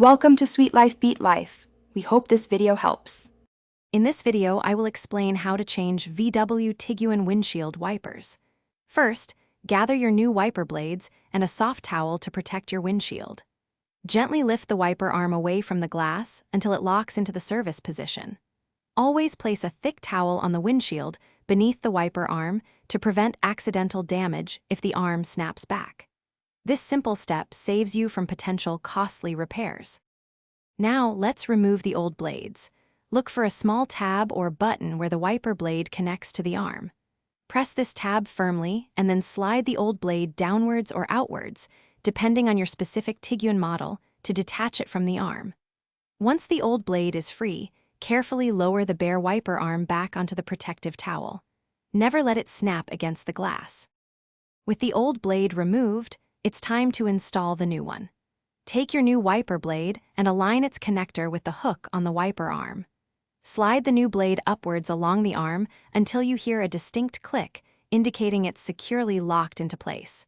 Welcome to Sweet Life Beat Life. We hope this video helps. In this video, I will explain how to change VW Tiguan windshield wipers. First, gather your new wiper blades and a soft towel to protect your windshield. Gently lift the wiper arm away from the glass until it locks into the service position. Always place a thick towel on the windshield beneath the wiper arm to prevent accidental damage if the arm snaps back. This simple step saves you from potential costly repairs. Now, let's remove the old blades. Look for a small tab or button where the wiper blade connects to the arm. Press this tab firmly and then slide the old blade downwards or outwards, depending on your specific Tiguan model, to detach it from the arm. Once the old blade is free, carefully lower the bare wiper arm back onto the protective towel. Never let it snap against the glass. With the old blade removed, it's time to install the new one. Take your new wiper blade and align its connector with the hook on the wiper arm. Slide the new blade upwards along the arm until you hear a distinct click, indicating it's securely locked into place.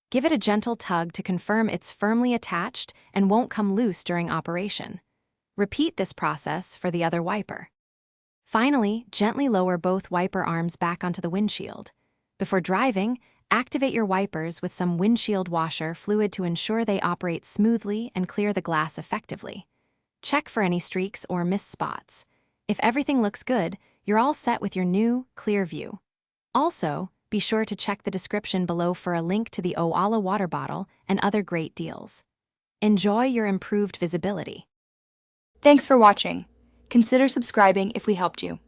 Give it a gentle tug to confirm it's firmly attached and won't come loose during operation. Repeat this process for the other wiper. Finally, gently lower both wiper arms back onto the windshield. Before driving, activate your wipers with some windshield washer fluid to ensure they operate smoothly and clear the glass effectively. Check for any streaks or missed spots. If everything looks good, you're all set with your new, clear view. Also, be sure to check the description below for a link to the Oala water bottle and other great deals. Enjoy your improved visibility. Thanks for watching. Consider subscribing if we helped you.